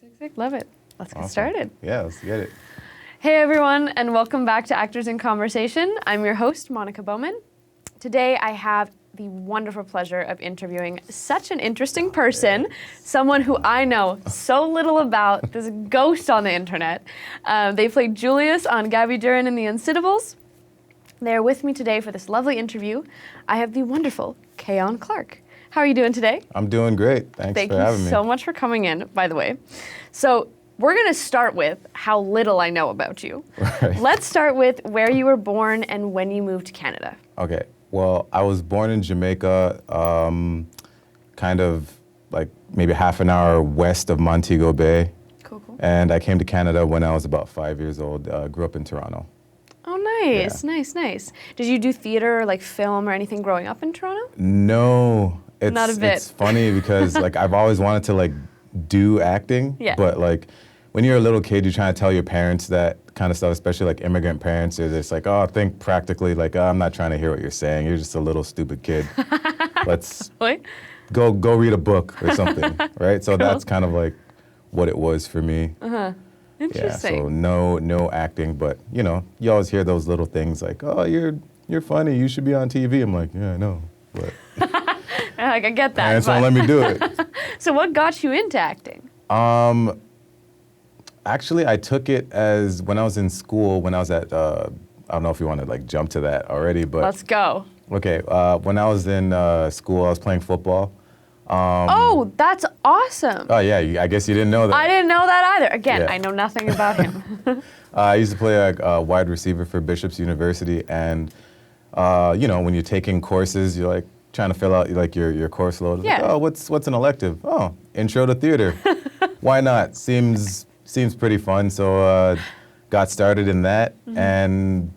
Skszwx. Love it. Let's get started. Yeah, let's get it. Hey everyone, and welcome back to Actors in Conversation. I'm your host, Monica Bowman. Today I have the wonderful pleasure of interviewing such an interesting person, someone who I know so little about, this ghost on the internet. They played Julius on Gabby Duran The Unsittables. They're with me today for this lovely interview. I have the wonderful Kheon Clarke. How are you doing today? I'm doing great. Thanks for having me. Thank you so much for coming in, by the way. So we're going to start with how little I know about you. Right. Let's start with where you were born and when you moved to Canada. Okay. Well, I was born in Jamaica, kind of like maybe half an hour west of Montego Bay. Cool. And I came to Canada when I was about 5 years old. Grew up in Toronto. Oh, nice, Yeah. nice. Did you do theater, like film or anything growing up in Toronto? No. Not a bit. It's funny because like I've always wanted to like do acting. Yeah. But like when you're a little kid, you're trying to tell your parents that kind of stuff, especially like immigrant parents. They're just like, oh, think practically. Like, oh, I'm not trying to hear what you're saying. You're just a little stupid kid. Let's What? go read a book or something, right? So Cool. that's kind of like what it was for me. Interesting. Yeah, so no acting, but you know, you always hear those little things like, oh, you're funny, you should be on TV. I'm like, yeah, I know, but I get that. parents won't let me do it. So what got you into acting? Actually, I took it as when I was in school, when I was at, I don't know if you want to like jump to that already, but. Let's go. Okay, when I was in school, I was playing football. Oh, that's awesome. Oh yeah, I guess you didn't know that. I didn't know that either. Again, Yeah. I know nothing about him. I used to play a wide receiver for Bishop's University, and you know, when you're taking courses, you're like trying to fill out like your course load. Yeah. Like, oh, what's an elective? Oh, intro to theater. Why not? Seems pretty fun. So got started in that, and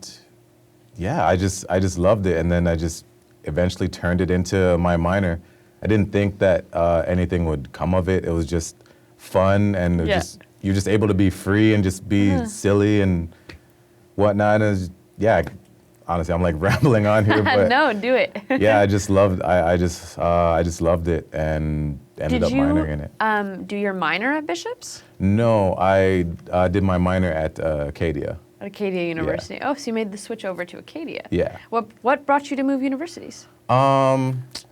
yeah, I just loved it, and then I just eventually turned it into my minor. I didn't think that anything would come of it. It was just fun, and it was you're just able to be free and just be silly and whatnot. And it was, yeah, honestly, I'm like rambling on here, but No, do it. yeah, I just loved. I just loved it and ended up minoring in it. Did you do your minor at Bishop's? No, I did my minor at Acadia. At Acadia University. Oh, so you made the switch over to Acadia. Yeah. What brought you to move universities?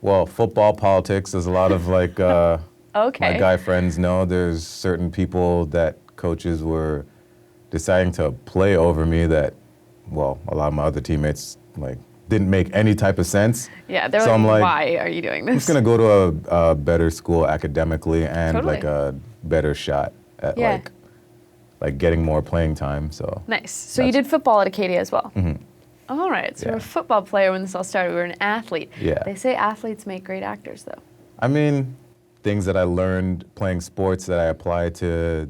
Well, football, politics. There's a lot of like. Okay. My guy friends know there's certain people that coaches were deciding to play over me that, well, a lot of my other teammates like didn't make any type of sense. Yeah, they're So I'm like, why are you doing this? I'm just gonna go to a better school academically and Totally. like a better shot at Yeah. like getting more playing time. So Nice. So you did football at Acadia as well? Mhm. All right. So you were a Yeah. football player when this all started. We were an athlete. Yeah. They say athletes make great actors, though. I mean, things that I learned playing sports that I apply to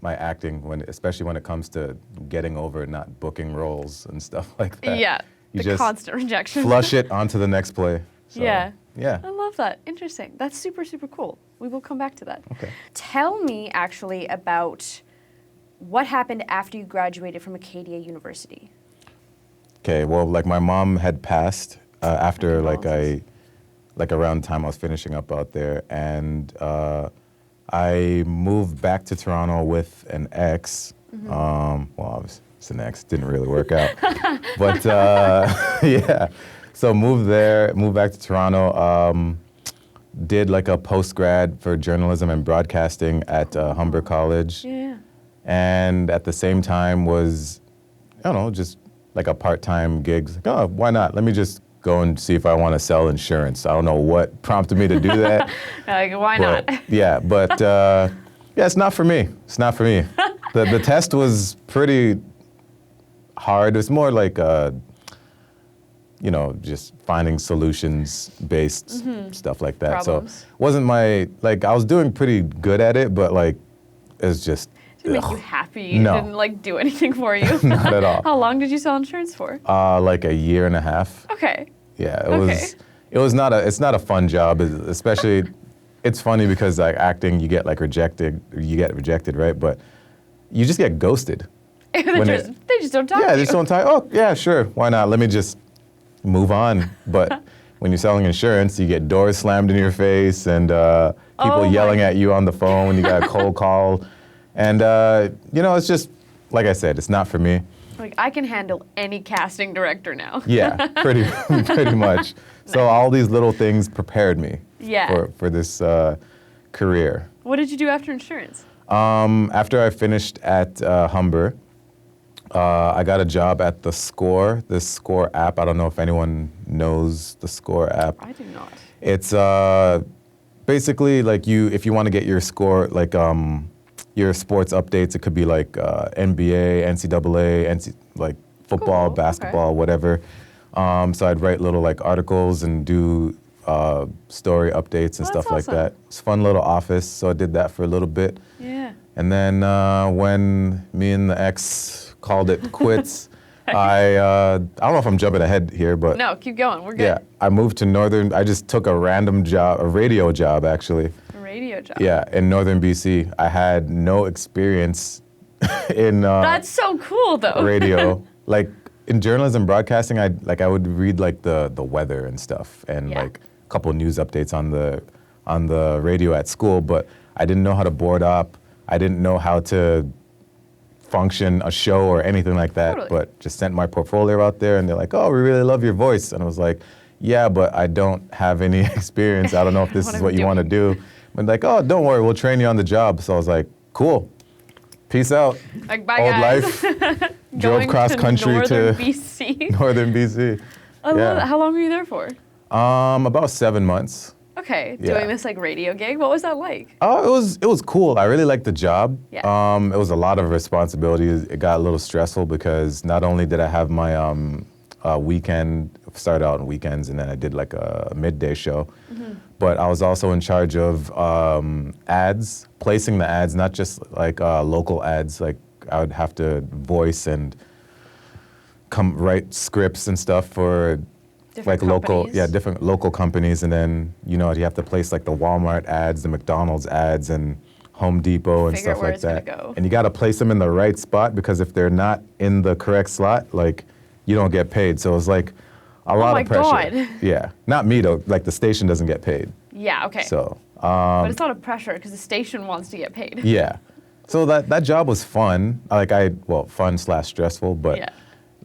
my acting, especially when it comes to getting over not booking roles and stuff like that. Yeah. You The just constant rejection. flush it onto the next play. So, Yeah. Yeah. I love that. Interesting. That's super, super cool. We will come back to that. Okay. Tell me actually about what happened after you graduated from Acadia University. Okay. Well, like my mom had passed after like around the time I was finishing up out there, and I moved back to Toronto with an ex. Well, obviously it's an ex. Didn't really work out, but yeah. So moved back to Toronto. Did like a post-grad for journalism and broadcasting at Humber College. Yeah. And at the same time was, I don't know, just like a part-time gig. Like, oh, why not? Let me just go and see if I want to sell insurance. I don't know what prompted me to do that. Like, why not? Yeah, but yeah, it's not for me. It's not for me. The test was pretty hard. It was more like, you know, just finding solutions-based stuff like that. Problems. So wasn't I was doing pretty good at it, but like, it's just. Did it make you happy? No. It didn't like do anything for you? Not at all. How long did you sell insurance for? Like a year and a half. Okay. Yeah, Okay. it's not a fun job, especially. It's funny because like acting, you get rejected, right? But you just get ghosted. they just don't talk Yeah, to they you. just don't talk. Oh, yeah, sure, why not? Let me just move on. But when you're selling insurance, you get doors slammed in your face and people yelling at you on the phone when you got a cold call. And, it's just, like I said, it's not for me. Like, I can handle any casting director now. Yeah, pretty much. So all these little things prepared me for this career. What did you do after insurance? After I finished at Humber, I got a job at the Score app. I don't know if anyone knows the Score app. I do not. It's basically like if you want to get your score, like your sports updates, it could be like NBA, NCAA, like football, basketball, whatever. So I'd write little like articles and do story updates and stuff like that. It's a fun little office, so I did that for a little bit. Yeah. And then when me and the ex called it quits, I don't know if I'm jumping ahead here, but no, keep going. We're good. Yeah, I moved to I just took a random job, a radio job actually. A radio job. Yeah, in northern BC. I had no experience in That's so cool though. radio. Like in journalism broadcasting, I would read like the weather and stuff and like a couple news updates on the radio at school, but I didn't know how to board up. I didn't know how to function a show or anything like that, but just sent my portfolio out there and they're like, oh, we really love your voice. And I was like, yeah, but I don't have any experience. I don't know if this is what you want to do. But like, oh, don't worry, we'll train you on the job. So I was like, cool, peace out. Like, bye Old guys. life. Drove cross country to BC. northern BC. I love it. How long were you there for? About 7 months. Okay, doing this like radio gig. What was that like? Oh, it was cool. I really liked the job. Yeah. It was a lot of responsibilities. It got a little stressful because not only did I have my weekend, started out on weekends, and then I did like a midday show, but I was also in charge of ads, placing the ads, not just like local ads. Like I would have to voice and write scripts and stuff for like different local companies, and then you have to place like the Walmart ads, the McDonald's ads, and Home Depot and stuff like that. And you got to place them in the right spot because if they're not in the correct slot, like you don't get paid. So it's like a lot of pressure. Oh my God. Yeah, not me though. Like the station doesn't get paid. Yeah. Okay. So. But it's not a pressure because the station wants to get paid. Yeah. So that job was fun. Fun/stressful, but. Yeah.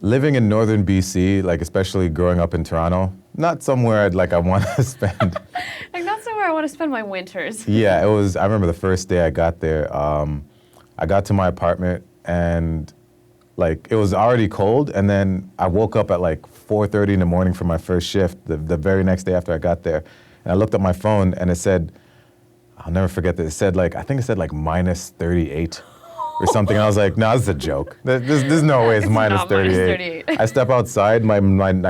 Living in northern BC, like especially growing up in Toronto, not somewhere I want to spend. Like not somewhere I want to spend my winters. Yeah, it was. I remember the first day I got there. I got to my apartment and like it was already cold, and then I woke up at like 4:30 in the morning for my first shift. The very next day after I got there, and I looked at my phone and it said, I'll never forget that. It said I think it said minus 38. Or something. I was like, no, this is a joke. There's no way it's minus 38. I step outside, my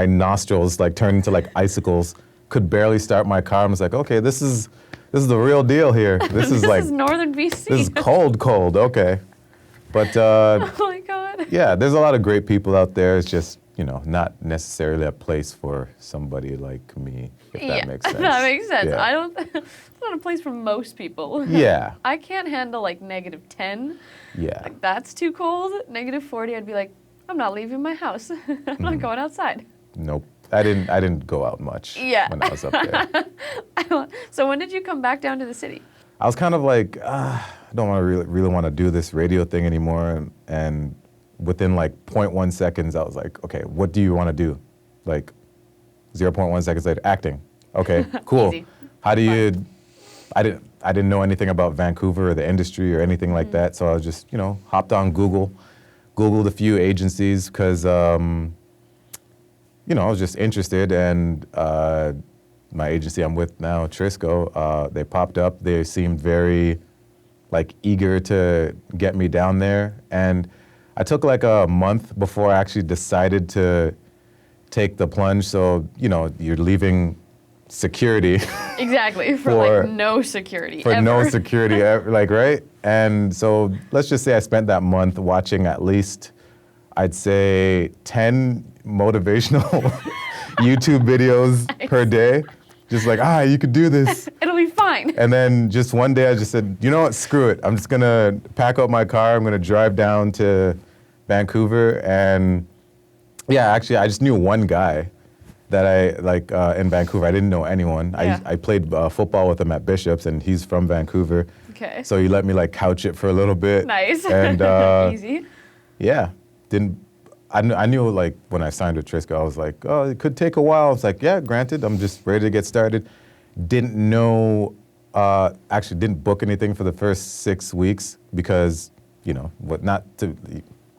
nostrils turn into icicles. Could barely start my car. I was like, okay, this is the real deal here. This is this is northern BC. This is cold. Okay, but oh my God. Yeah, there's a lot of great people out there. It's just not necessarily a place for somebody like me. If that makes sense. That makes sense. Yeah. I don't. It's not a place for most people. Yeah. I can't handle -10. Yeah. Like that's too cold. -40, I'd be like, I'm not leaving my house. I'm not going outside. Nope. I didn't go out much when I was up there. So when did you come back down to the city? I was kind of like, I don't want to really want to do this radio thing anymore. And within 0.1 seconds, I was like, okay, what do you want to do? 0.1 seconds later, acting. Okay, cool. Easy. How do you? I didn't know anything about Vancouver or the industry or anything like that, so I was just hopped on Googled a few agencies because I was just interested, and my agency I'm with now, Trisco, they popped up. They seemed very eager to get me down there, and I took a month before I actually decided to take the plunge. So you're leaving security. Exactly, for no security for ever. No security, right? And so let's just say I spent that month watching at least, I'd say 10 motivational YouTube videos per day. Just you could do this. It'll be fine. And then just one day I just said, you know what, screw it. I'm just gonna pack up my car, I'm gonna drive down to Vancouver, and yeah, actually I just knew one guy that I like in Vancouver. I didn't know anyone. Yeah. I played football with him at Bishop's, and he's from Vancouver. Okay. So he let me like couch it for a little bit. Nice. And Easy. yeah, I knew like when I signed with Trisco, I was like, oh, it could take a while. I was like, yeah, granted, I'm just ready to get started. Didn't know, actually didn't book anything for the first 6 weeks because,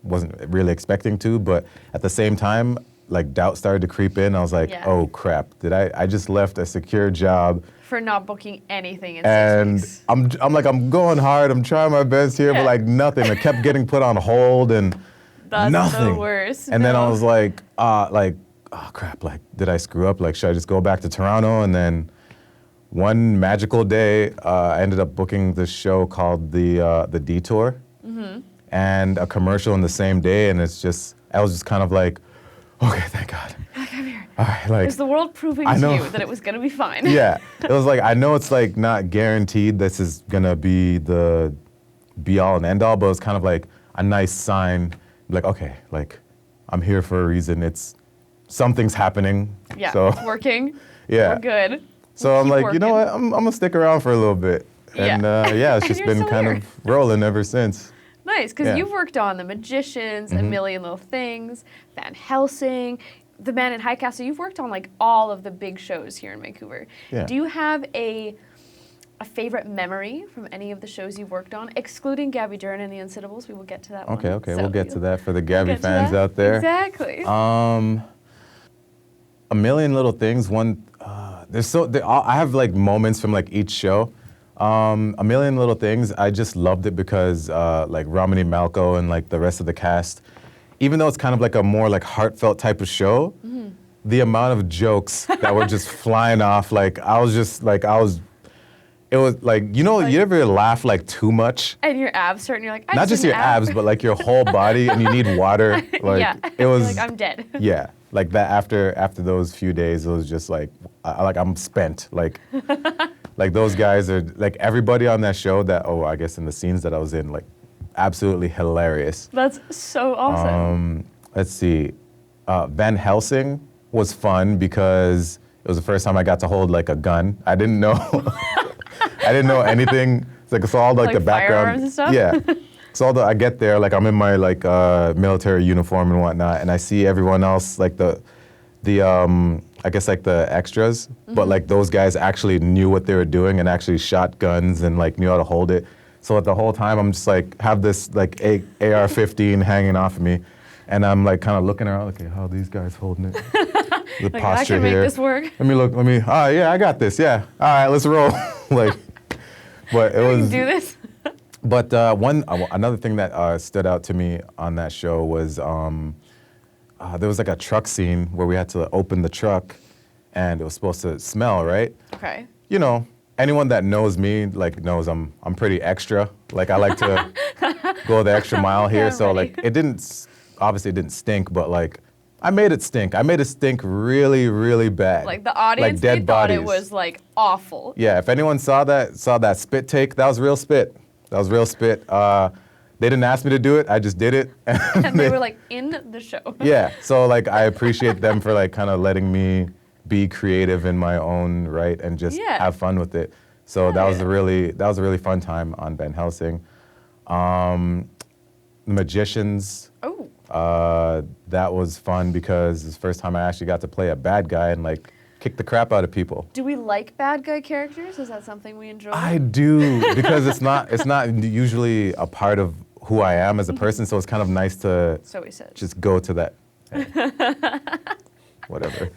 wasn't really expecting to, but at the same time, like doubt started to creep in. I was like, oh crap, I just left a secure job. For not booking anything in And 6 weeks. I'm like, I'm going hard, I'm trying my best here, but like nothing. It kept getting put on hold and That's nothing. the worst. And then I was like, oh crap, like, did I screw up? Like, should I just go back to Toronto? And then one magical day, I ended up booking this show called The Detour, and a commercial in the same day. And I was just kind of like, okay, thank God. Like, I'm here. All right, like, Is the world proving to you that it was going to be fine? Yeah, it was like, I know it's like not guaranteed this is gonna be the be all and end all, but it's kind of like a nice sign, like, okay, like, I'm here for a reason. Something's happening. Yeah, so, it's working. Yeah. We're good. So I'm like, working. you know what? I'm gonna stick around for a little bit. And yeah, it's just You're been still kind here. of rolling ever since. Nice, because Yeah. you've worked on The Magicians, A Million Little Things, Van Helsing, The Man in High Castle. You've worked on like all of the big shows here in Vancouver. Yeah. Do you have a favorite memory from any of the shows you've worked on, excluding Gabby Duran and The Unsittables? We will get to that one. Okay, So we'll get to that for the Gabby get to fans that. out there. Exactly. A Million Little Things. I have like moments from like each show. A Million Little Things, I just loved it because like Romany Malco and like the rest of the cast, even though it's kind of like a more like heartfelt type of show, the amount of jokes that were just flying off, like it was like, you ever laugh like too much? And your abs hurt, and you're like, Not just your abs, but like your whole body, and you need water. Like yeah. it was. You're like, I'm dead. Yeah, like that after those few days, it was just like I'm spent. Like like those guys are like everybody on that show. I guess in the scenes that I was in, like absolutely hilarious. That's so awesome. Let's see, Van Helsing was fun because it was the first time I got to hold like a gun. I didn't know. I didn't know anything. It's like, so all like the background. Firearms and stuff? Yeah. So I get there, like I'm in my like military uniform and whatnot, and I see everyone else, like the I guess like the extras, but like those guys actually knew what they were doing and actually shot guns and like knew how to hold it. So the whole time I'm just like have this like AR-15 hanging off of me, and I'm like kind of looking around, okay, how are these guys holding it? The like, posture I can make here. this work. Yeah, I got this. Yeah. All right, let's roll. Like, but it I was. can do this. But another thing that stood out to me on that show was there was like a truck scene where we had to open the truck, and it was supposed to smell, right? Okay. Anyone that knows me like knows I'm pretty extra. Like I like to go the extra mile here. Yeah, So ready. like it didn't stink, but like I made it stink. I made it stink really, really bad. Like the audience, like dead they thought bodies. it was like awful. Yeah, if anyone saw that spit take, that was real spit. That was real spit. They didn't ask me to do it. I just did it. And they were like in the show. Yeah, so like I appreciate them for like kind of letting me be creative in my own right and just have fun with it. So that was a really fun time on Van Helsing. The Magicians. Oh. That was fun because it's the first time I actually got to play a bad guy and like kick the crap out of people. Do we like bad guy characters? Is that something we enjoy? I do because it's not usually a part of who I am as a person, so it's kind of nice to So we said. just go to that. Whatever.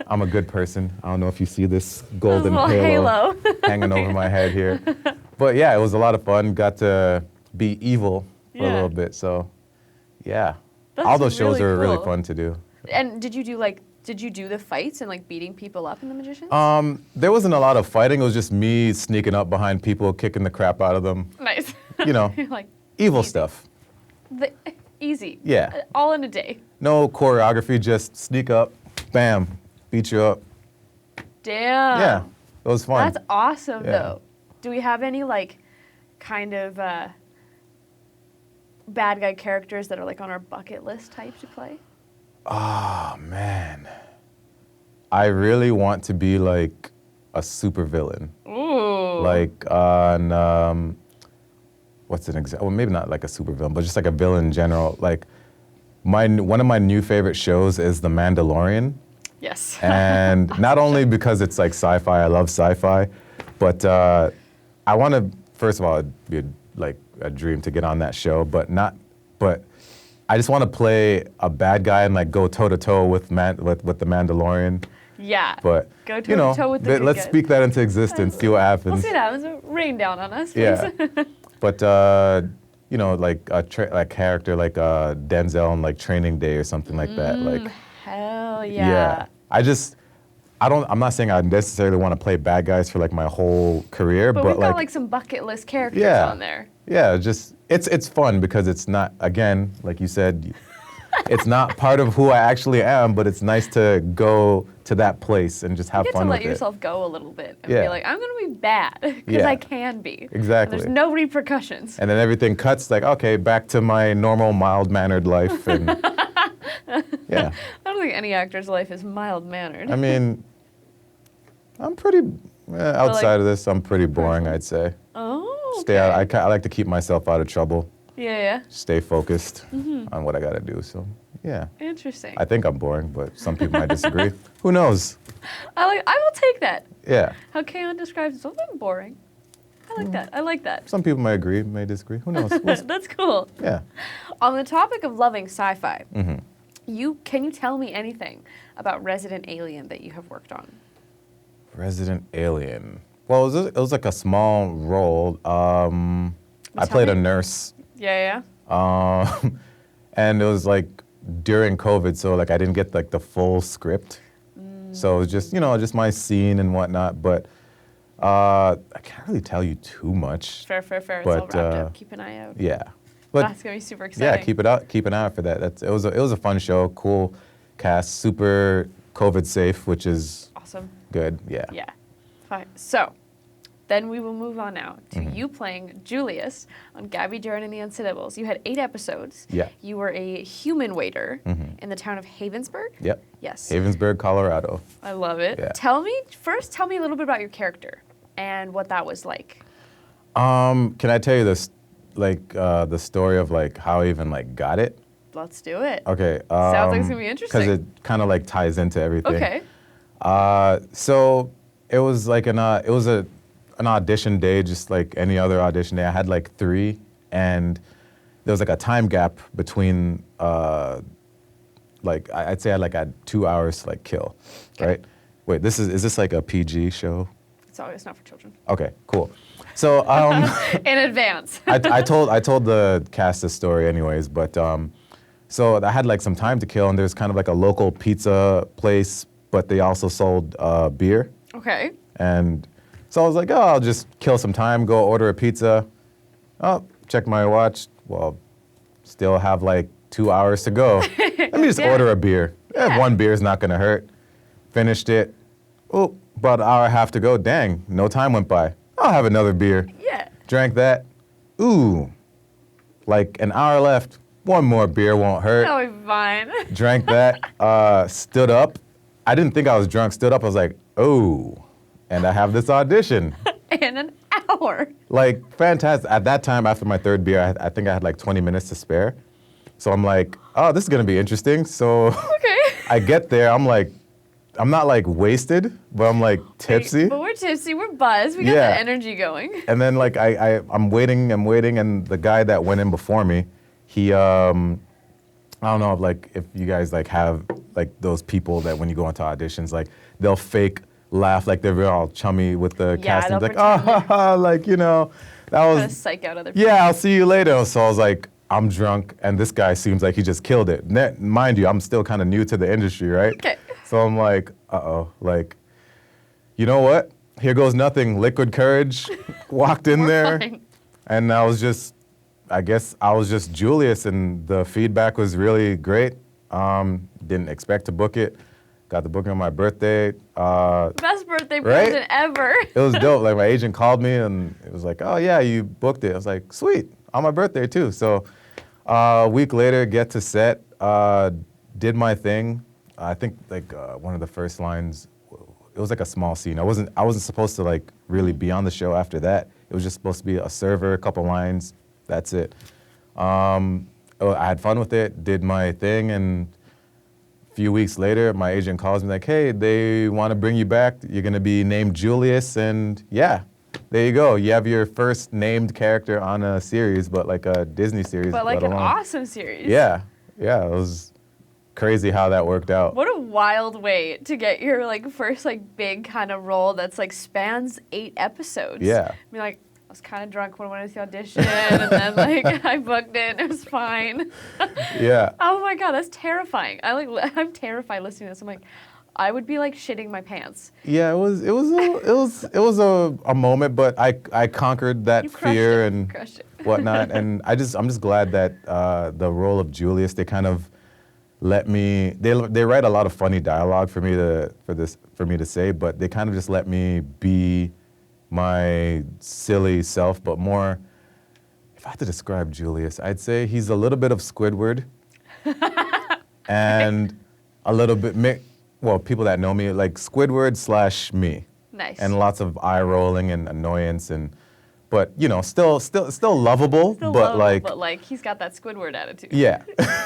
I'm a good person. I don't know if you see this golden little halo. hanging over my head here. But yeah, it was a lot of fun. Got to be evil for a little bit. So yeah. That's all those shows really are really cool. fun to do. And did you do the fights and like beating people up in The Magicians? There wasn't a lot of fighting. It was just me sneaking up behind people, kicking the crap out of them. Nice. You're like evil easy. stuff. Easy. Yeah. All in a day. No choreography, just sneak up, bam, beat you up. Damn. Yeah, it was fun. That's awesome, Yeah. though. Do we have any, like, kind of bad guy characters that are, like, on our bucket list type to play? Oh, man. I really want to be like a supervillain. Ooh. Like on, what's an example? Well, maybe not like a supervillain, but just like a villain in general. Like one of my new favorite shows is The Mandalorian. Yes. And not only because it's like sci-fi, I love sci-fi, but I want to, first of all, it'd be like a dream to get on that show, but I just want to play a bad guy and like go toe to toe with the Mandalorian. Yeah. But go toe to toe with the good let's guys. Speak that into existence. See what happens. We'll see what happens. Rain down on us, please. Yeah. But like a character like Denzel on like Training Day or something like that. Like. Hell yeah. Yeah. I'm not saying I necessarily want to play bad guys for like my whole career, but we've got like some bucket list characters on there. Yeah, just it's fun because it's not, again, like you said, it's not part of who I actually am, but it's nice to go to that place and just have fun with it. You get to let yourself go a little bit and be like, I'm going to be bad because I can be. Exactly. And there's no repercussions. And then everything cuts like, okay, back to my normal mild-mannered life. And yeah. I don't think any actor's life is mild-mannered. I mean, I'm pretty, outside of this, I'm pretty boring, I'd say. Oh, okay. Stay out. I like to keep myself out of trouble. Yeah. Stay focused on what I got to do. So, yeah. Interesting. I think I'm boring, but some people might disagree. Who knows? I will take that. Yeah. How Kheon describes it. I'm boring. I like that. I like that. Some people may agree, may disagree. Who knows? That's cool. Yeah. On the topic of loving sci-fi, can you tell me anything about Resident Alien that you have worked on? Resident Alien. Well, it was like a small role. I played a nurse. Yeah. And it was like during COVID, so like I didn't get like the full script. So it was just, just my scene and whatnot. But I can't really tell you too much. Fair. But, it's all wrapped up. Keep an eye out. Yeah. But that's gonna be super exciting. Yeah, keep an eye out for that. It was a fun show, cool cast, super COVID safe, which is awesome. Good. Yeah. Yeah. Fine. So, then we will move on now to you playing Julius on Gabby Duran and The Unsittables. You had 8 episodes. Yeah. You were a human waiter in the town of Havensburg. Yep. Yes. Havensburg, Colorado. I love it. Yeah. Tell me a little bit about your character and what that was like. Can I tell you this, like the story of like how I even like got it? Let's do it. Okay. Sounds like it's gonna be interesting. Because it kind of like ties into everything. Okay. So it was like an audition day, just like any other audition day. I had like 3, and there was like a time gap between, like I'd say I had 2 hours to like kill, right? Wait, is this like a PG show? It's not for children. Okay, cool. So in advance. I told the cast this story anyways, but so I had like some time to kill, and there's kind of like a local pizza place, but they also sold beer. Okay. And so I was like, oh, I'll just kill some time, go order a pizza. Oh, check my watch. Well, still have like 2 hours to go. Let me just order a beer. Yeah. 1 beer is not going to hurt. Finished it. Oh, about an hour and a half to go. Dang, no time went by. I'll have another beer. Yeah. Drank that. Ooh, like an hour left. 1 more beer won't hurt. That'll be fine. Drank that. Stood up. I didn't think I was drunk. Stood up. I was like, oh, and I have this audition. In an hour. Like, fantastic. At that time, after my 3rd beer, I think I had like 20 minutes to spare. So I'm like, oh, this is going to be interesting. So okay. I get there. I'm not like wasted, but I'm like tipsy. But we're tipsy. We're buzzed. We got that energy going. And then like I'm waiting, and the guy that went in before me, he, I don't know if you guys like have like those people that when you go into auditions, like they'll fake laugh, like they're all chummy with the casting, like, oh, ha, ha, like, that was, kind of psych out other people. Yeah, I'll see you later. So I was like, I'm drunk, and this guy seems like he just killed it. Mind you, I'm still kind of new to the industry, right? Okay. So I'm like, uh-oh, like, you know what? Here goes nothing. Liquid courage. Walked in there, fine. And I guess I was just Julius, and the feedback was really great. Didn't expect to book it. Got the booking on my birthday. Best birthday present ever. It was dope. Like, my agent called me, and it was like, oh, yeah, you booked it. I was like, sweet, on my birthday, too. So a week later, get to set, did my thing. I think, like, one of the first lines it was like a small scene. I wasn't supposed to like really be on the show after that. It was just supposed to be a server, a couple lines, that's it. I had fun with it, did my thing, and a few weeks later, my agent calls me like, hey, they want to bring you back. You're going to be named Julius, and yeah, there you go. You have your first named character on a series, but like a Disney series. But like an awesome series. Yeah, it was crazy how that worked out. What a wild way to get your like first like big kind of role that's like spans 8 episodes. Yeah. I mean, like, I was kind of drunk when I went to the audition, and then like I booked it, and it was fine. Yeah. Oh my god, that's terrifying. I'm terrified listening to this. I'm like, I would be like shitting my pants. Yeah, it was a moment, but I conquered that fear and whatnot, and I'm just glad that the role of Julius, they kind of let me. They write a lot of funny dialogue for me to say, but they kind of just let me be my silly self, but more. If I had to describe Julius, I'd say he's a little bit of Squidward, and a little bit. Well, people that know me, like Squidward / me. Nice. And lots of eye rolling and annoyance, but you know, still lovable, but like he's got that Squidward attitude. Yeah.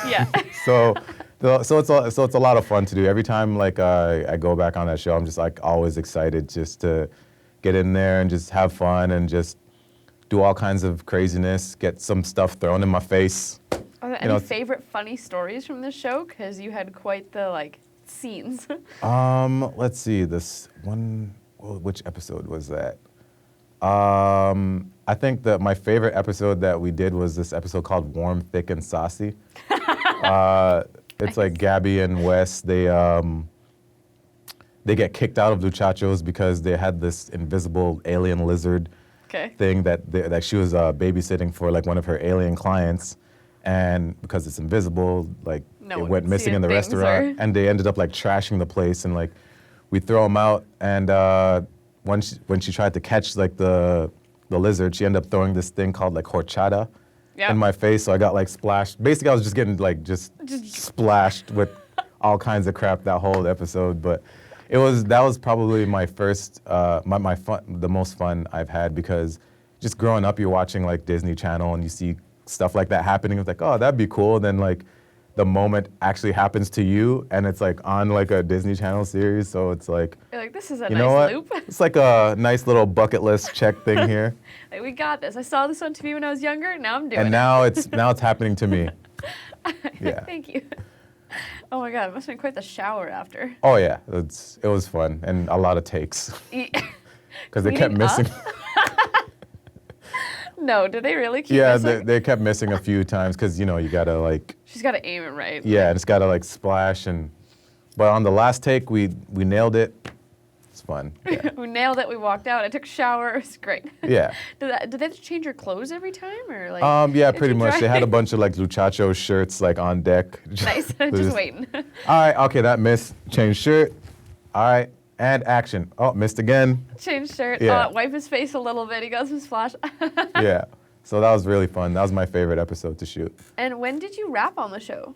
Yeah. So it's a lot of fun to do. Every time like I go back on that show, I'm just like always excited just to get in there and just have fun and just do all kinds of craziness, get some stuff thrown in my face. Are there any favorite funny stories from this show? Because you had quite the like scenes. Let's see, this one, which episode was that? I think that my favorite episode that we did was this episode called Warm, Thick, and Saucy. It's like Gabby and Wes, they get kicked out of Luchachos because they had this invisible alien lizard thing that she was babysitting for like one of her alien clients, and because it's invisible, like it went missing in the restaurant, and they ended up like trashing the place, and like we throw them out, and when she tried to catch like the lizard, she ended up throwing this thing called like horchata in my face, so I got like splashed. Basically, I was just getting like just splashed with all kinds of crap that whole episode, but that was probably my first my fun, the most fun I've had, because just growing up, you're watching like Disney Channel and you see stuff like that happening. It's like, oh, that'd be cool. Then like the moment actually happens to you, and it's like on like a Disney Channel series, so it's like, you're like, this is a nice loop. It's like a nice little bucket list check thing here. Like, we got this. I saw this on TV when I was younger. Now I'm doing it. And now it's happening to me. Yeah. Thank you. Oh my god, it must have been quite the shower after. Oh yeah, it was fun and a lot of takes. Because they kept missing. No, did they really keep missing? Yeah, they kept missing a few times because, you know, you gotta like. She's gotta aim it right. Yeah, and it's gotta like splash but on the last take we nailed it. It's fun. Yeah. We nailed it. We walked out. I took a shower. It was great. Yeah. Did they have to change your clothes every time, or like? Yeah, pretty much. They had a bunch of like Luchacho shirts like on deck. Nice. Just waiting. All right. Okay, that missed. Change shirt. All right. And action. Oh, missed again. Change shirt. Yeah. Wipe his face a little bit. He got some splash. Yeah. So that was really fun. That was my favorite episode to shoot. And when did you wrap on the show?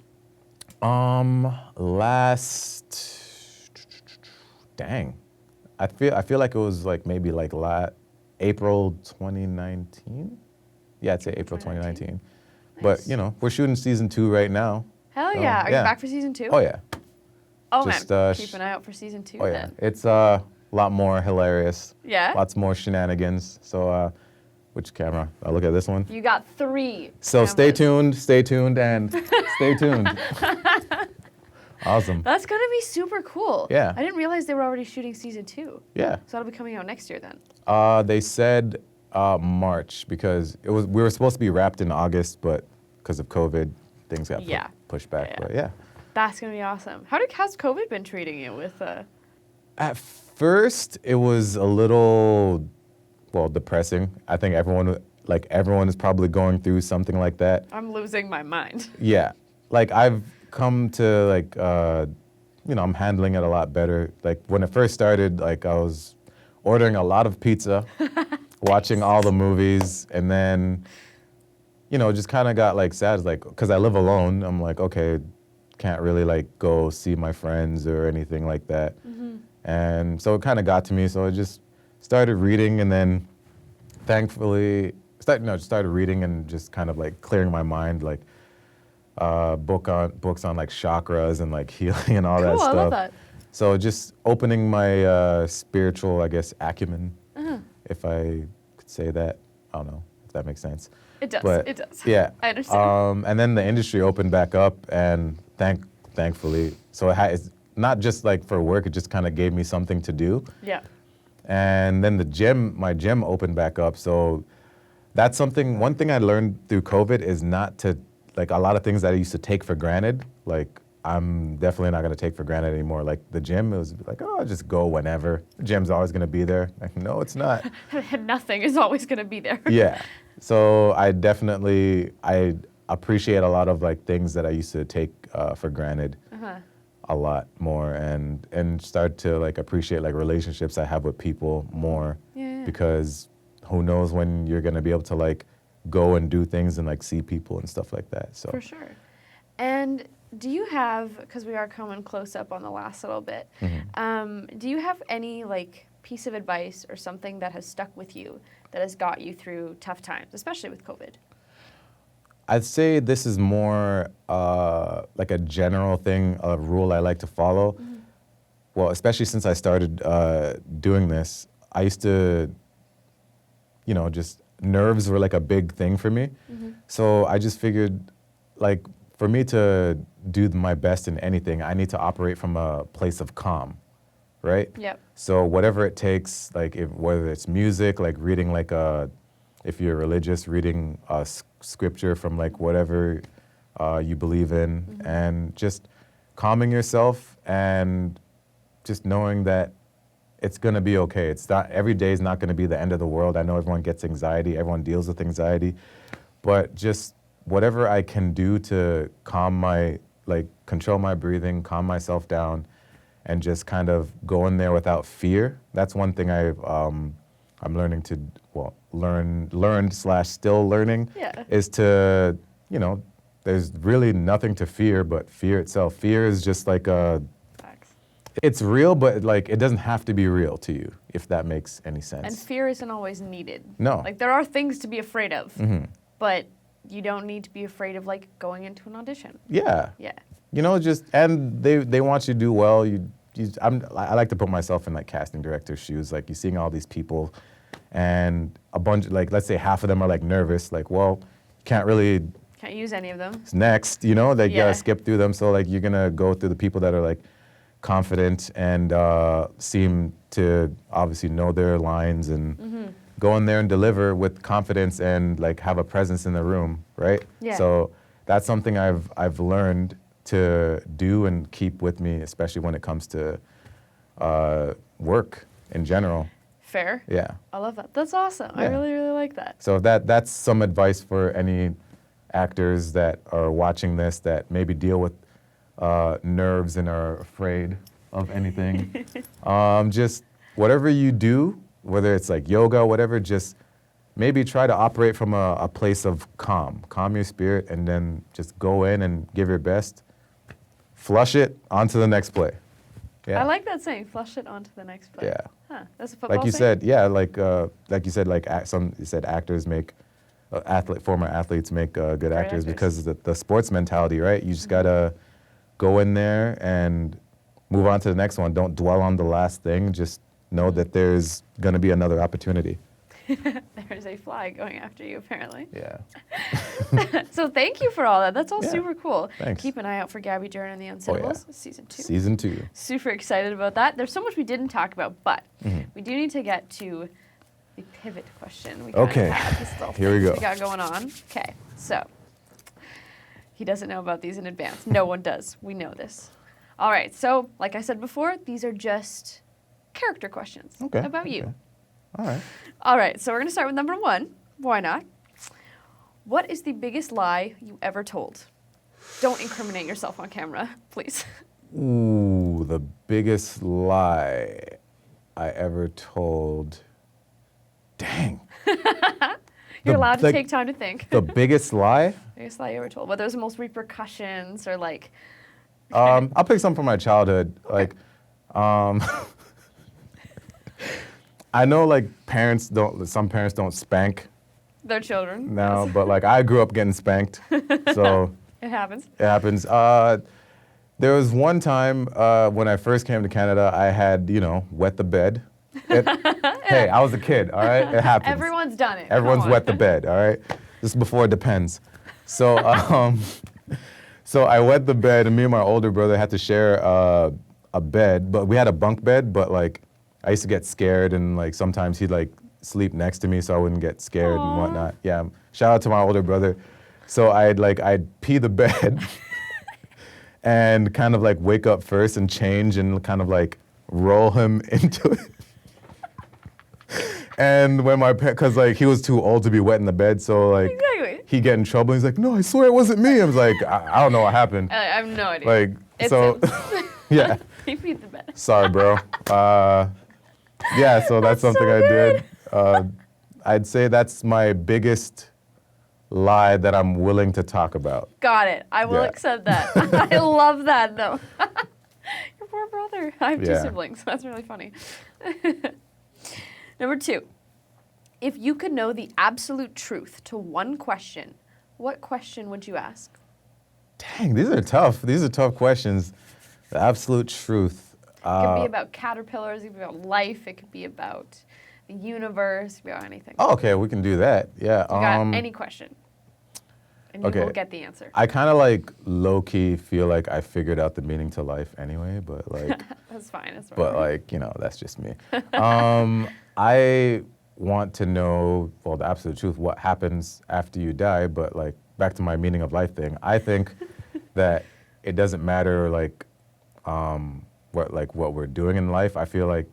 Dang. I feel like it was like maybe like April 2019. Yeah, I'd say April 2019. Nice. But you know, we're shooting season 2 right now. Hell yeah! Are you back for season 2? Oh yeah. Oh man, keep an eye out for season 2. Oh yeah, it's a lot more hilarious. Yeah. Lots more shenanigans. So, which camera? I'll look at this one. You got 3. So cameras. stay tuned, and stay tuned. Awesome. That's gonna be super cool. Yeah. I didn't realize they were already shooting season 2. Yeah. So that'll be coming out next year then. They said March, because we were supposed to be wrapped in August, but because of COVID, things got pushed back. But yeah. That's gonna be awesome. How's COVID been treating you with? At first, it was a little, depressing. I think everyone is probably going through something like that. I'm losing my mind. Yeah, like I've come to like, I'm handling it a lot better. Like when it first started, like I was ordering a lot of pizza, watching all the movies, and then, just kind of got like sad, like because I live alone. I'm like, okay, can't really like go see my friends or anything like that. Mm-hmm. And so it kind of got to me. So I just started reading, and then thankfully, started reading and just kind of like clearing my mind, like books on like chakras and like healing and all that Cool, stuff. I love that. So just opening my spiritual, I guess, acumen, if I could say that. I don't know if that makes sense. It does. But It does. yeah. I understand. And then the industry opened back up, and thankfully, so it's not just like for work. It just kind of gave me something to do. Yeah. And then my gym opened back up. So that's one thing I learned through COVID is not to, like, a lot of things that I used to take for granted, like, I'm definitely not going to take for granted anymore. Like the gym, it was like, oh, I'll just go whenever. The gym's always going to be there. Like, no, it's not. Nothing is always going to be there. Yeah. So I appreciate a lot of like things that I used to take for granted a lot more, and start to like appreciate like relationships I have with people more. Yeah. Because who knows when you're going to be able to like go and do things and like see people and stuff like that. So For sure. And do you have, because we are coming close up on the last little bit, do you have any like piece of advice or something that has stuck with you that has got you through tough times, especially with COVID? I'd say this is more like a general thing, a rule I like to follow. Well, especially since I started doing this, I used to, just nerves were like a big thing for me. So I just figured, like, for me to do my best in anything, I need to operate from a place of calm, right? Yep. So whatever it takes, like whether it's music, like reading like if you're religious, reading scripture from like whatever you believe in, and just calming yourself and just knowing that it's gonna be okay. It's not, every day is not gonna be the end of the world. I know everyone gets anxiety, everyone deals with anxiety, but just whatever I can do to control my breathing, calm myself down, and just kind of go in there without fear. That's one thing I'm learning to, learned/still learning, is to, there's really nothing to fear but fear itself. Fear is just like it's real, but like it doesn't have to be real to you, if that makes any sense. And fear isn't always needed. No. Like there are things to be afraid of, but you don't need to be afraid of like going into an audition. Yeah. Yeah. And they want you to do well. I like to put myself in like casting director's shoes. Like you're seeing all these people, and a bunch, like let's say half of them are like nervous. Like, well, can't use any of them. It's next, you gotta skip through them. So like you're gonna go through the people that are like confident and seem to obviously know their lines and go in there and deliver with confidence and like have a presence in the room, right? Yeah. So that's something I've learned to do and keep with me, especially when it comes to work in general. Fair. Yeah. I love that. That's awesome. Yeah. I really, really like that. So that's some advice for any actors that are watching this that maybe deal with nerves and are afraid of anything. Just whatever you do, whether it's like yoga, whatever, just maybe try to operate from a place of calm. Calm your spirit, and then just go in and give your best. Flush it onto the next play. Yeah. I like that saying, flush it onto the next play. Yeah. Huh. That's a football Like you saying? said, yeah, like you said, like you said actors make, former athletes make good actors because of the sports mentality, right? You just gotta go in there and move on to the next one. Don't dwell on the last thing. Just know that there's gonna be another opportunity. There's a fly going after you, apparently. Yeah. So thank you for all that. That's all Yeah. super cool. Thanks. Keep an eye out for Gabby Duran and The Unsittables, Season 2. Season 2. Super excited about that. There's so much we didn't talk about, but we do need to get to the pivot question. We Okay. have this little Here we thing go. we got going on. Okay, so he doesn't know about these in advance. No one does. We know this. All right, so like I said before, these are just character questions about you. All right. All right, so we're going to start with number 1. Why not? What is the biggest lie you ever told? Don't incriminate yourself on camera, please. Ooh, the biggest lie I ever told. Dang. You're allowed to take time to think. The biggest lie? Biggest lie you ever told. Whether it's the most repercussions or like... I'll pick some from my childhood. Like, I know like some parents don't spank Their children. now, but like I grew up getting spanked, so It happens. it happens. There was one time when I first came to Canada, I had, wet the bed. Hey, I was a kid, all right? It happens. Everyone's done it. Everyone's Come on. wet the bed, all right? This is before it depends. So, so I wet the bed, and me and my older brother had to share a bed, but we had a bunk bed, but like I used to get scared, and like sometimes he'd like sleep next to me so I wouldn't get scared and whatnot. Yeah, shout out to my older brother. So I'd pee the bed and kind of like wake up first and change and kind of like roll him into it. And when because like he was too old to be wet in the bed, so like Exactly. he'd get in trouble. He's like, no, I swear it wasn't me. I was like, I don't know what happened. I have no idea. Like, It's so, him. yeah, He beat the bed. sorry, bro. Yeah, so that's something so I did. I'd say that's my biggest lie that I'm willing to talk about. Got it. I will Yeah. accept that. I love that though. Your poor brother. I have two Yeah. siblings. That's really funny. Number 2. If you could know the absolute truth to one question, what question would you ask? Dang, these are tough. These are tough questions. The absolute truth. It could be about caterpillars, it could be about life, it could be about the universe, it could be about anything. Oh, okay, we can do that. Yeah. You got any question. And you okay. will get the answer. I kind of like low-key feel like I figured out the meaning to life anyway, but like, That's fine. That's fine. but like, that's just me. I want to know, well, the absolute truth, what happens after you die, but like, back to my meaning of life thing, I think that it doesn't matter like, what we're doing in life. I feel like,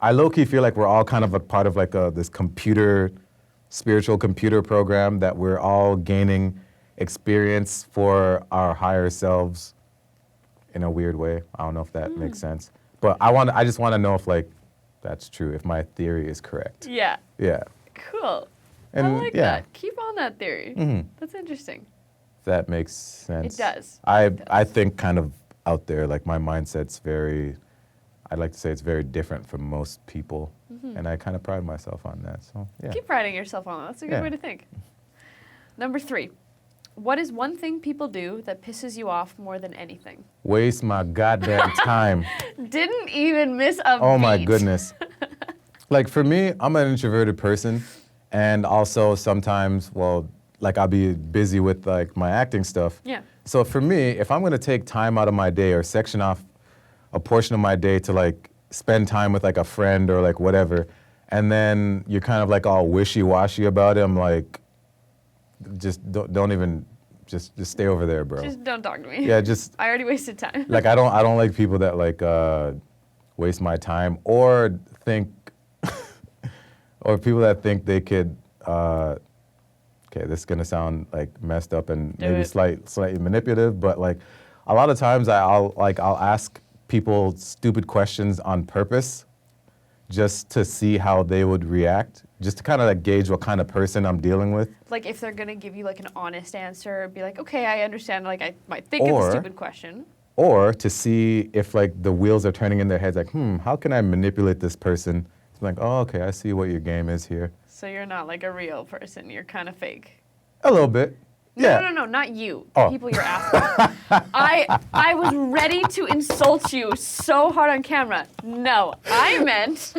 I low-key feel like we're all kind of a part of like this spiritual computer program that we're all gaining experience for our higher selves in a weird way. I don't know if that makes sense. But I just want to know if like that's true, if my theory is correct. Yeah. Yeah. Cool. And I like yeah. that. Keep on that theory. Mhm. That's interesting. If that makes sense. It does. I think kind of out there, like my mindset's I'd like to say it's very different from most people. And I kind of pride myself on that. So yeah. Keep priding yourself on that. That's a good Yeah. way to think. Number 3. What is one thing people do that pisses you off more than anything? Waste my goddamn time. Didn't even miss a Oh my beat. goodness. Like for me, I'm an introverted person, and also sometimes, well, like I'll be busy with like my acting stuff. Yeah. So for me, if I'm gonna take time out of my day or section off a portion of my day to like spend time with like a friend or like whatever, and then you're kind of like all wishy-washy about it, I'm like, just don't even, just stay over there, bro. Just don't talk to me. Yeah, just I already wasted time. like I don't like people that like waste my time or think or people that think they could okay, this is gonna sound like messed up and Do maybe it. slightly manipulative, but like a lot of times I'll ask people stupid questions on purpose just to see how they would react, just to kind of like gauge what kind of person I'm dealing with. Like if they're gonna give you like an honest answer, be like, okay, I understand. Like I might think it's Or- a stupid question. Or to see if like the wheels are turning in their heads, like, how can I manipulate this person? It's like, oh, okay, I see what your game is here. So you're not like a real person. You're kind of fake. A little bit. Yeah. No, not you. The Oh. people you're asking. I was ready to insult you so hard on camera. No, I meant.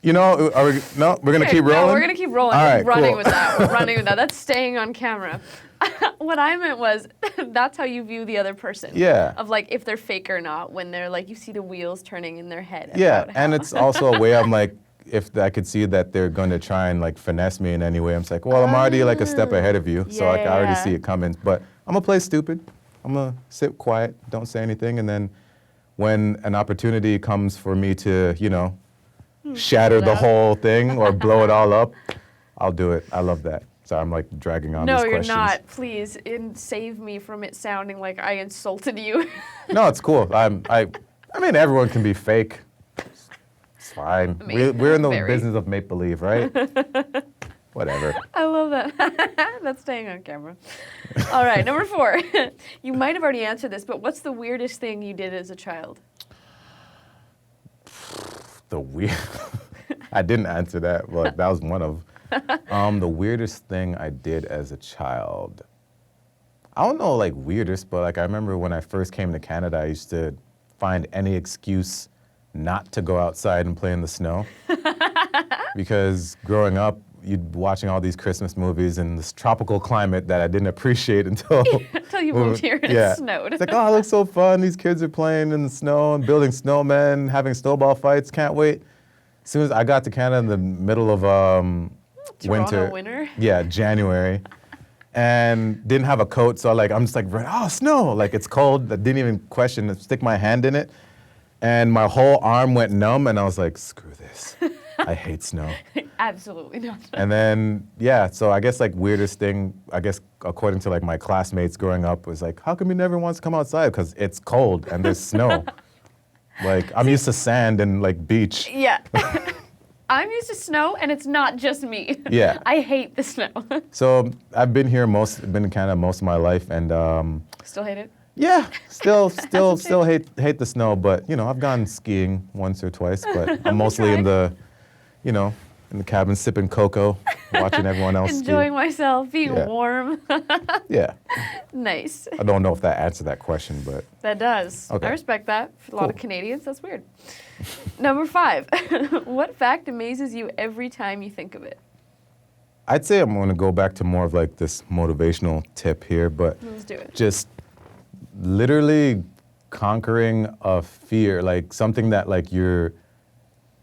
We're gonna keep rolling. No, we're gonna keep rolling. All We're right, running cool. with that. We're running with that. That's staying on camera. What I meant was that's how you view the other person. Yeah. Of like if they're fake or not when they're like you see the wheels turning in their head. Yeah, about how- and it's also a way I'm like, if I could see that they're going to try and like finesse me in any way, I'm just like, well, I'm already like a step ahead of you, so like I already Yeah. see it coming. But I'm gonna play stupid. I'm gonna sit quiet, don't say anything, and then when an opportunity comes for me to, shatter it the out. whole thing or blow it all up, I'll do it. I love that. So I'm like dragging on No, these you're questions. not. Please, and save me from it sounding like I insulted you. No, it's cool. I mean, everyone can be fake. It's fine. I mean, We're in the very. business of make believe, right? Whatever. I love that. That's staying on camera. All right, number 4. You might have already answered this, but what's the weirdest thing you did as a child? The weird. I didn't answer that, but that was one of. The weirdest thing I did as a child. I don't know, like weirdest, but like I remember when I first came to Canada, I used to find any excuse not to go outside and play in the snow. Because growing up, you'd watching all these Christmas movies in this tropical climate that I didn't appreciate until you moved here and it snowed. It's like, oh, it looks so fun. These kids are playing in the snow and building snowmen, having snowball fights. Can't wait. As soon as I got to Canada in the middle of winter. Yeah, January. And didn't have a coat, so I'm just like, oh, snow. Like, it's cold. I didn't even question it. Stick my hand in it. And my whole arm went numb, and I was like, screw this. I hate snow. Absolutely not. And then, yeah, so I guess, like, weirdest thing, I guess, according to, like, my classmates growing up was like, how come you never wants to come outside? Because it's cold and there's snow. Like, I'm used to sand and, like, beach. Yeah. I'm used to snow, and it's not just me. Yeah. I hate the snow. So I've been in Canada most of my life, and still hate it? Yeah, still hate the snow, but I've gone skiing once or twice, but I'm mostly in the cabin sipping cocoa, watching everyone else enjoying ski. myself, being warm. Yeah. Nice. I don't know if that answered that question, but that does. Okay. I respect that. For a lot of Canadians, that's weird. Number 5. What fact amazes you every time you think of it? I'd say I'm going to go back to more of like this motivational tip here, but let's do it. Just literally conquering a fear, like something that like you're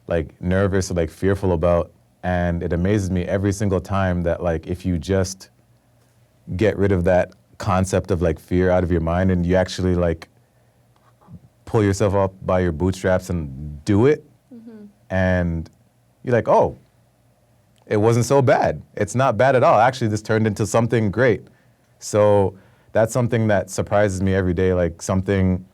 like nervous or like fearful about, and it amazes me every single time that like if you just get rid of that concept of like fear out of your mind and you actually like pull yourself up by your bootstraps and do it, and you're like, oh, it wasn't so bad. It's not bad at all. Actually, this turned into something great. So that's something that surprises me every day, like something,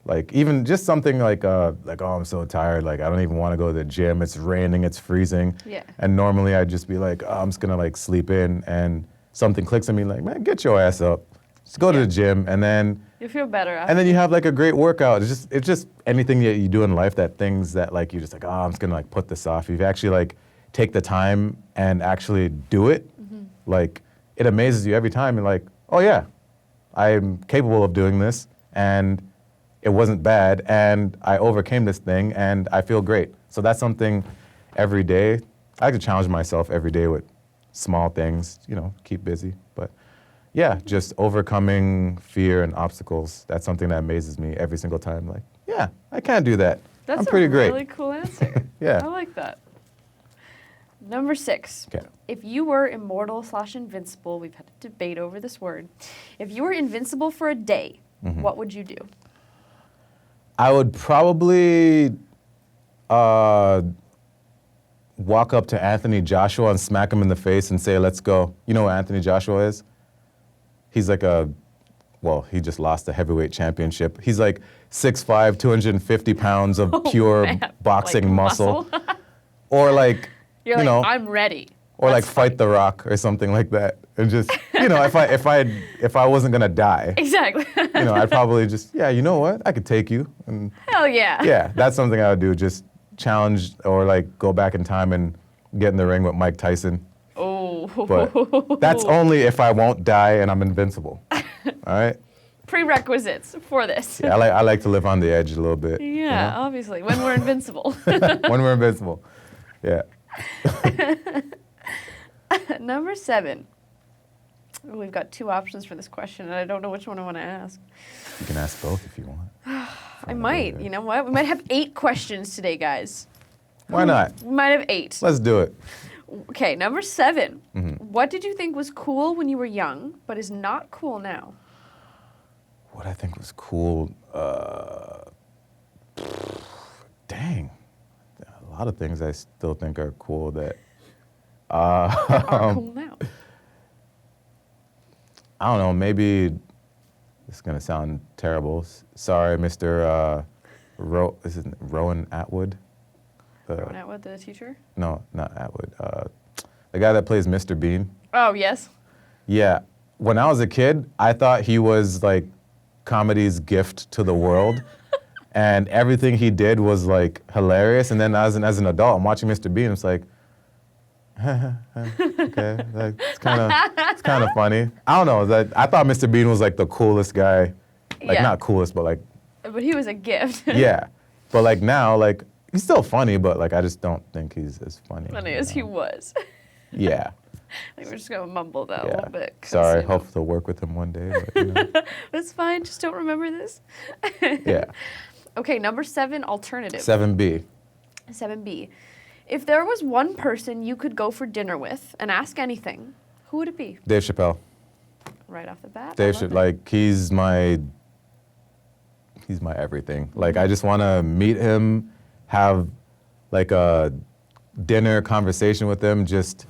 like even just something like oh, I'm so tired, like I don't even want to go to the gym, it's raining, it's freezing. Yeah. And normally I'd just be like, oh, I'm just gonna like sleep in, and something clicks on me like, man, get your ass up. Just go to the gym, and then you feel better after. And then you have like a great workout. It's just anything that you do in life, that things that like you're just like, oh, I'm just gonna like put this off. If you actually like take the time and actually do it, like it amazes you every time. You're like, oh yeah, I'm capable of doing this, and it wasn't bad, and I overcame this thing, and I feel great. So that's something every day. I like to challenge myself every day with small things, keep busy. But yeah, just overcoming fear and obstacles. That's something that amazes me every single time. Like, yeah, I can do that. I'm pretty great. That's a really cool answer. Yeah. I like that. Number 6. Okay. If you were immortal/invincible, we've had a debate over this word. If you were invincible for a day, what would you do? I would probably walk up to Anthony Joshua and smack him in the face and say, let's go. You know what Anthony Joshua is? He's like he just lost the heavyweight championship. He's like 6'5", 250 pounds of pure boxing like muscle. Or like, You're like, I'm ready. Or like fight The Rock or something like that. And just, if I wasn't gonna die. Exactly. I'd probably just, you know what? I could take you. And hell yeah. yeah, that's something I would do. Just challenge or like go back in time and get in the ring with Mike Tyson. Oh. But that's only if I won't die and I'm invincible. All right? Prerequisites for this. Yeah, I like to live on the edge a little bit. Yeah, obviously. When we're invincible. When we're invincible. Yeah. Number 7. We've got 2 options for this question, and I don't know which one I want to ask. You can ask both if you want. I might. You know what? We might have 8 questions today, guys. Why not? We might have 8. Let's do it. Okay, number 7. What did you think was cool when you were young, but is not cool now? What I think was cool, dang. A lot of things I still think are cool that are cool now. I don't know, maybe this is gonna sound terrible. Sorry, Mr. Rowan Atwood? Rowan Atwood, the teacher? No, not Atwood. The guy that plays Mr. Bean. Oh, yes. Yeah. When I was a kid, I thought he was like comedy's gift to the world. and everything he did was like hilarious. And then as an adult, I'm watching Mr. Bean. It's like, okay, like, it's kind of funny. I don't know. I thought Mr. Bean was like the coolest guy, like Yeah. not coolest, but like But he was a gift. yeah. But like now, like he's still funny, but like I just don't think he's as funny. Funny as he was. Yeah. Like, we're just gonna mumble that a Yeah. little bit. 'cause, Sorry. you know, Hope to work with him one day. But, you know. That's fine. Just don't remember this. Yeah. Okay, number 7, alternative. 7B. 7B. If there was one person you could go for dinner with and ask anything, who would it be? Dave Chappelle. Right off the bat. I Dave love Chappelle. it. Like he's my everything. Like I just want to meet him, have like a dinner conversation with him. Just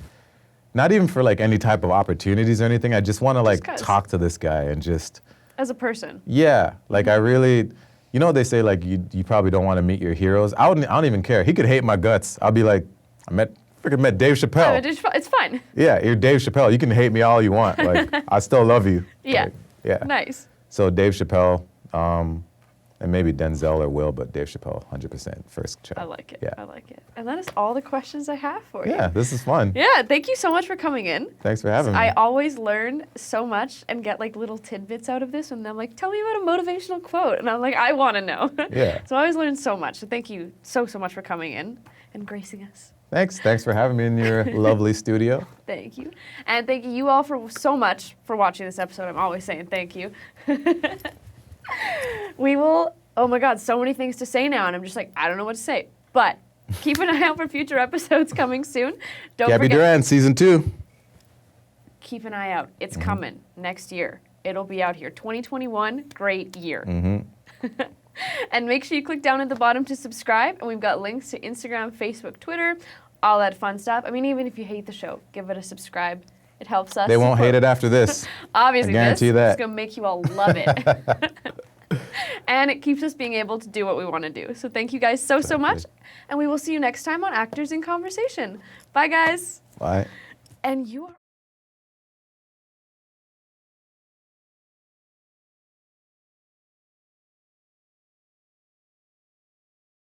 not even for like any type of opportunities or anything. I just want to like 'cause. talk to this guy and just. As a person. Yeah, like I really, you know, they say like you probably don't want to meet your heroes. I don't even care. He could hate my guts. I'll be like, freaking met Dave Chappelle. It's fun. Yeah, you're Dave Chappelle. You can hate me all you want. Like I still love you. Yeah. Like, yeah. Nice. So Dave Chappelle, and maybe Denzel or Will, but Dave Chappelle, 100% first choice. I like it. Yeah. I like it. And that is all the questions I have for you. Yeah, this is fun. Yeah, thank you so much for coming in. Thanks for having me. I always learn so much and get like little tidbits out of this, and I'm like, tell me about a motivational quote, and I'm like, I want to know. Yeah. So I always learn so much. So thank you so much for coming in and gracing us. Thanks for having me in your lovely studio. Thank you. And thank you all for so much for watching this episode. I'm always saying thank you. We will, oh my God, so many things to say now, and I'm just like, I don't know what to say. But keep an eye out for future episodes coming soon. Don't Gabby forget. Duran, season 2. Keep an eye out. It's coming next year. It'll be out here. 2021, great year. And make sure you click down at the bottom to subscribe. And we've got links to Instagram, Facebook, Twitter, all that fun stuff. I mean, even if you hate the show, give it a subscribe. It helps us. They won't hate it after this. Obviously, I guarantee this that. is going to make you all love it. And it keeps us being able to do what we want to do. So thank you guys so much. And we will see you next time on Actors in Conversation. Bye, guys. Bye. And you are...